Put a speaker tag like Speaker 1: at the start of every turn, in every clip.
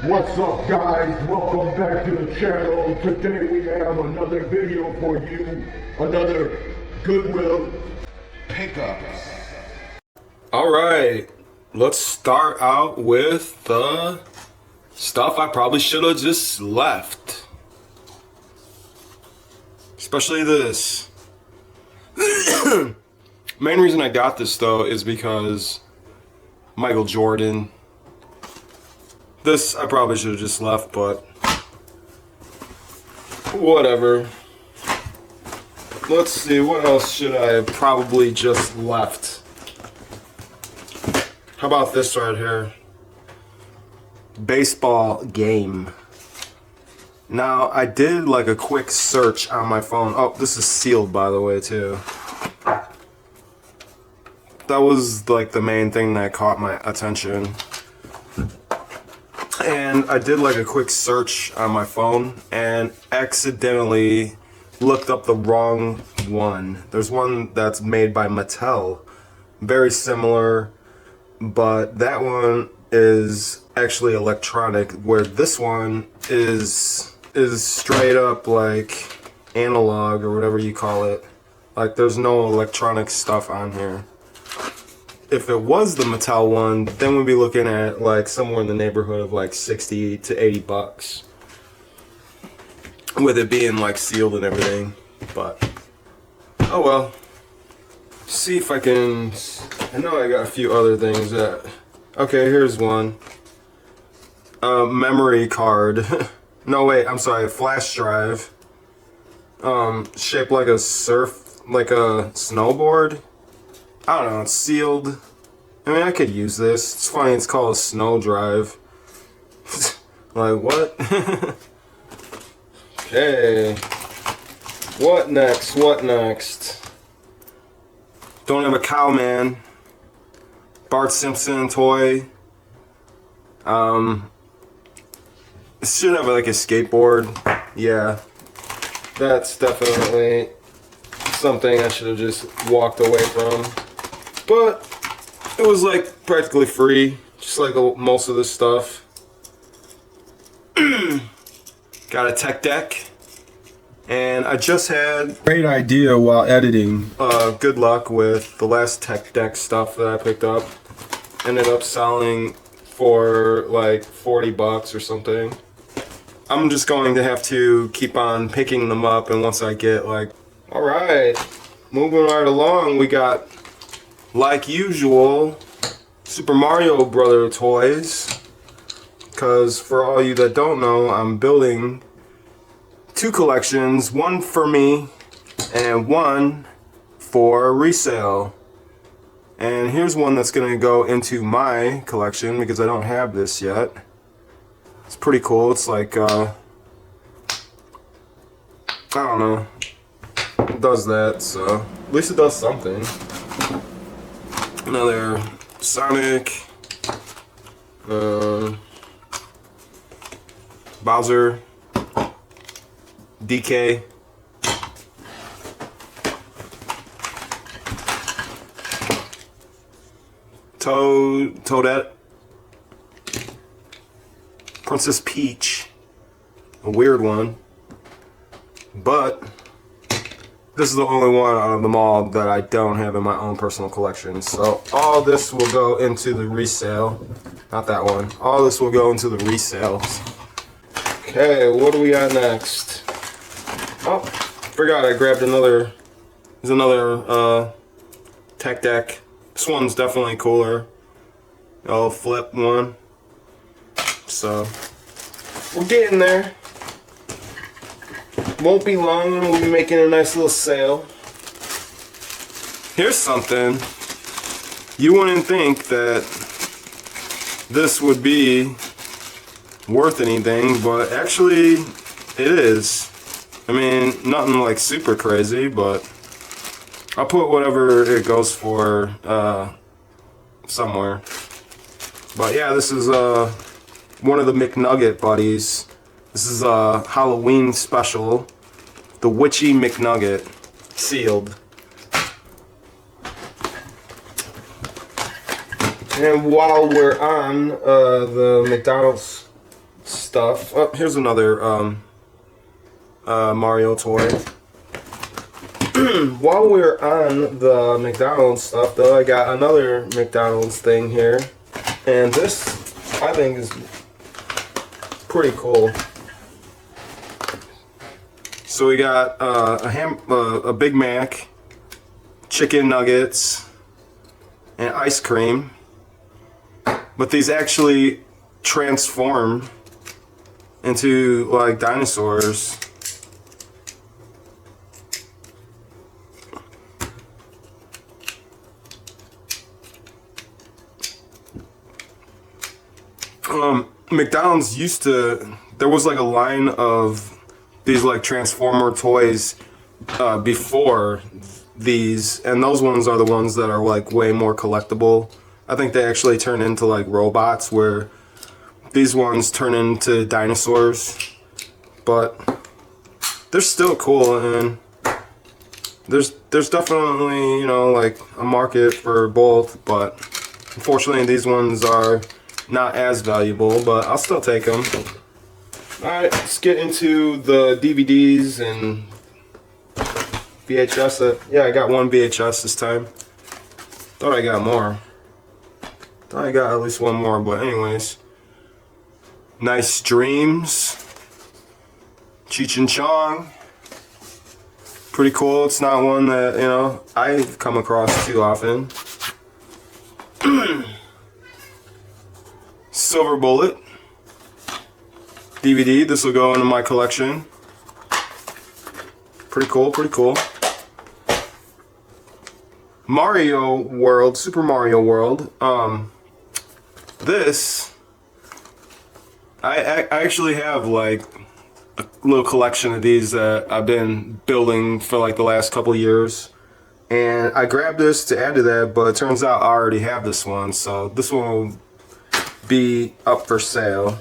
Speaker 1: What's up, guys? Welcome back to the channel. Today we have another video for you, another Goodwill Pickups.
Speaker 2: Alright, let's start out with the stuff I probably should have just left. Especially this. Main reason I got this though is because Michael Jordan. This I probably should have just left, but whatever. Let's see, what else should I have probably just left? How about this right here? Baseball game. Now, I did like a quick search on my phone. Oh, this is sealed by the way too. That was like the main thing that caught my attention. And I did like a quick search on my phone and accidentally looked up the wrong one. There's one that's made by Mattel. Very similar, but that one is actually electronic, where this one is straight up like analog or whatever you call it. Like there's no electronic stuff on here. If it was the Mattel one, then we'd be looking at like somewhere in the neighborhood of like 60 to 80 bucks. With it being like sealed and everything. But, oh well. See if I can, I know I got a few other things that, okay, here's one. Memory card. No wait, I'm sorry, a flash drive. Shaped like a like a snowboard. I don't know, it's sealed. I mean, I could use this. It's funny, it's called a snow drive. Like, what? Okay. What next? What next? Don't have a cow, man. Bart Simpson toy. It should have like a skateboard. Yeah. That's definitely something I should have just walked away from. But it was like practically free, just like most of this stuff. Got a tech deck, and I just had a great idea while editing. Good luck with the last tech deck stuff that I picked up. Ended up selling for like 40 bucks or something. I'm just going to have to keep on picking them up, and once I get like, alright, moving right along, we got, like usual, Super Mario Brother toys. Because for all you that don't know, I'm building two collections, one for me and one for resale. And here's one that's going to go into my collection because I don't have this yet. It's pretty cool. It's like, I don't know. It does that, so at least it does something. Another Sonic, Bowser, DK, Toadette, Princess Peach, a weird one, but this is the only one out of them all that I don't have in my own personal collection. So all this will go into the resale. Not that one. All this will go into the resales. Okay, what do we got next? Oh, forgot I grabbed another. There's another tech deck. This one's definitely cooler. I'll flip one. So we're getting there. Won't be long and we'll be making a nice little sale. Here's something. You wouldn't think that this would be worth anything, but actually it is. I mean, nothing like super crazy, but I'll put whatever it goes for somewhere. But yeah, this is one of the McNugget buddies. This is a Halloween special, the Witchy McNugget, sealed. And while we're on the McDonald's stuff. Oh, here's another Mario toy. While we're on the McDonald's stuff, though, I got another McDonald's thing here, and this I think is pretty cool. So we got a Big Mac, chicken nuggets, and ice cream. But these actually transform into like dinosaurs. McDonald's used to, there was like a line of these like Transformer toys before these, and those ones are the ones that are like way more collectible. I think they actually turn into like robots, where these ones turn into dinosaurs, but they're still cool, and there's definitely, you know, like a market for both, but unfortunately these ones are not as valuable, but I'll still take them. Alright, let's get into the DVDs and VHS. Yeah, I got one VHS this time. Thought I got more. Thought I got at least one more, but anyways. Nice Dreams. Cheech and Chong. Pretty cool. It's not one that, you know, I've come across too often. Silver Bullet DVD. This will go into my collection. Pretty cool, pretty cool. Mario World, Super Mario World. This, I actually have like a little collection of these that I've been building for like the last couple years. And I grabbed this to add to that, but it turns out I already have this one, so this one will be up for sale.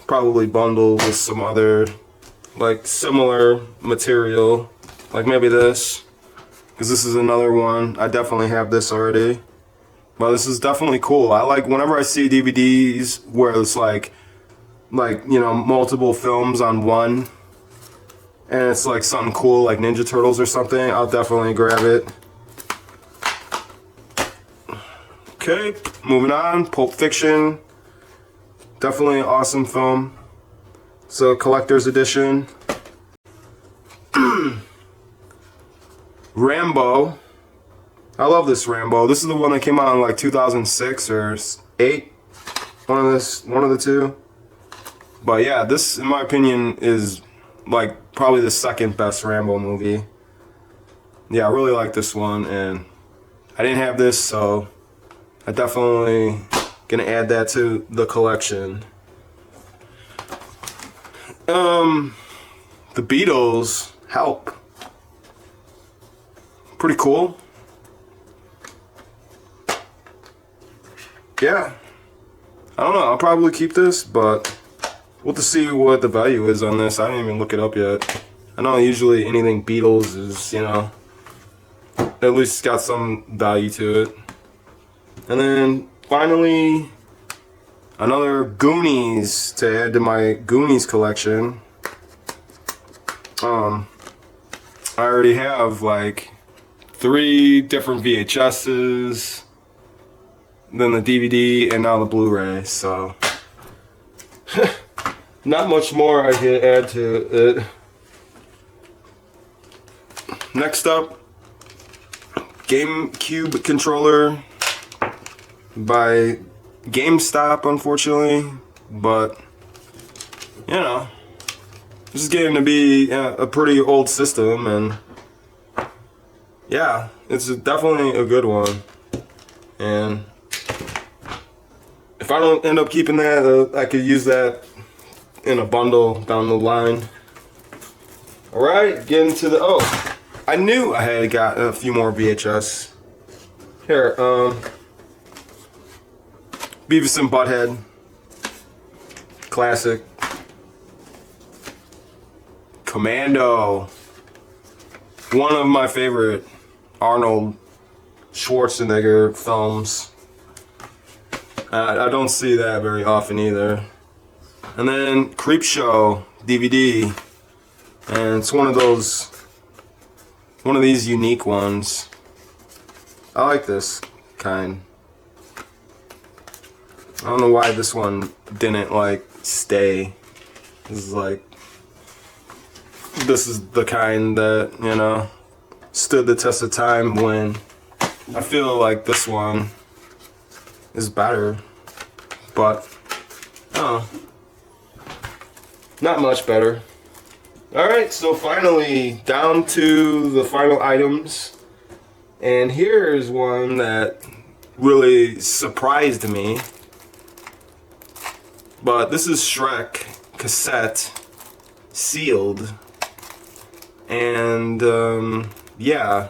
Speaker 2: Probably bundled with some other like similar material, like maybe this, because this is another one. I definitely have this already, but this is definitely cool. I like whenever I see DVDs where it's like you know, multiple films on one, and it's like something cool like Ninja Turtles or something, I'll definitely grab it. Okay, moving on. Pulp Fiction. Definitely an awesome film. So, collector's edition. Rambo. I love this Rambo. This is the one that came out in like 2006 or 8. One of the two. But yeah, this, in my opinion, is like probably the second best Rambo movie. Yeah, I really like this one, and I didn't have this, so I definitely gonna add that to the collection. The Beatles, Help. Pretty cool. Yeah. I don't know, I'll probably keep this, but we'll have to see what the value is on this. I didn't even look it up yet. I know usually anything Beatles is, you know, at least got some value to it. And then finally, another Goonies to add to my Goonies collection. I already have like 3 different VHSs, then the DVD, and now the Blu-ray, so not much more I can add to it. Next up, GameCube controller by GameStop, unfortunately, but you know, this is getting to be a pretty old system, and yeah, it's definitely a good one. And if I don't end up keeping that, I could use that in a bundle down the line. Alright, getting to the, oh, I knew I had got a few more VHS. Here, Beavis and Butthead. Classic. Commando. One of my favorite Arnold Schwarzenegger films. I don't see that very often either. And then Creepshow DVD. And it's one of these unique ones. I like this kind. I don't know why this one didn't like stay. This is the kind that, you know, stood the test of time, when I feel like this one is better. But not much better. Alright, so finally down to the final items. And here's one that really surprised me. But this is Shrek cassette, sealed. And yeah,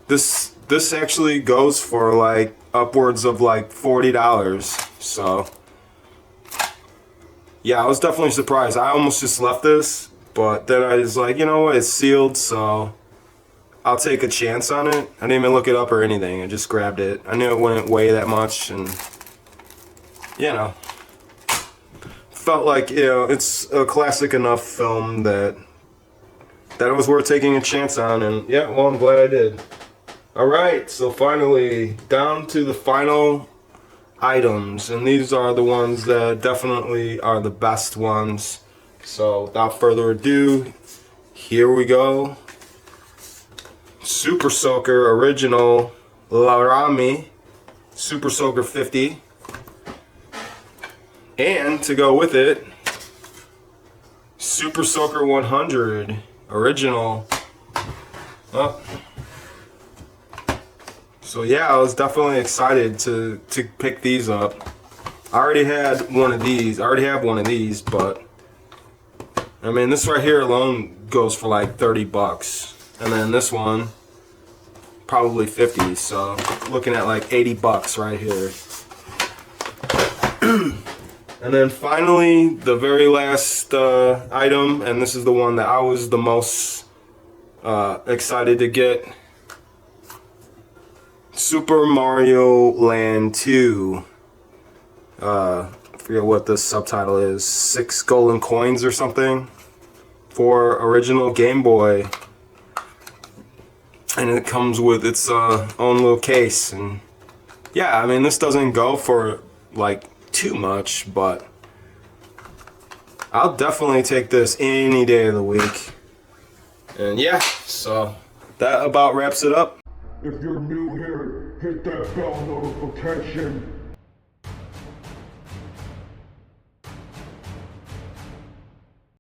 Speaker 2: this actually goes for like upwards of like $40. So yeah, I was definitely surprised. I almost just left this, but then I was like, you know what, it's sealed, so I'll take a chance on it. I didn't even look it up or anything. I just grabbed it. I knew it wouldn't weigh that much, and you know, felt like, you know, it's a classic enough film that it was worth taking a chance on, and yeah, well, I'm glad I did. Alright, so finally, down to the final items, and these are the ones that definitely are the best ones. So, without further ado, here we go. Super Soaker Original Laramie Super Soaker 50. And to go with it, Super Soaker 100 Original. Oh. So yeah, I was definitely excited to pick these up. I already had one of these. I already have one of these, but I mean, this right here alone goes for like $30, and then this one probably 50. So looking at like $80 right here. And then finally, the very last item, and this is the one that I was the most excited to get. Super Mario Land 2. I forget what the subtitle is. 6 golden coins or something for original Game Boy. And it comes with its own little case. And yeah, I mean, this doesn't go for like too much, but I'll definitely take this any day of the week. And yeah, so that about wraps it up.
Speaker 1: If you're new here, hit that bell notification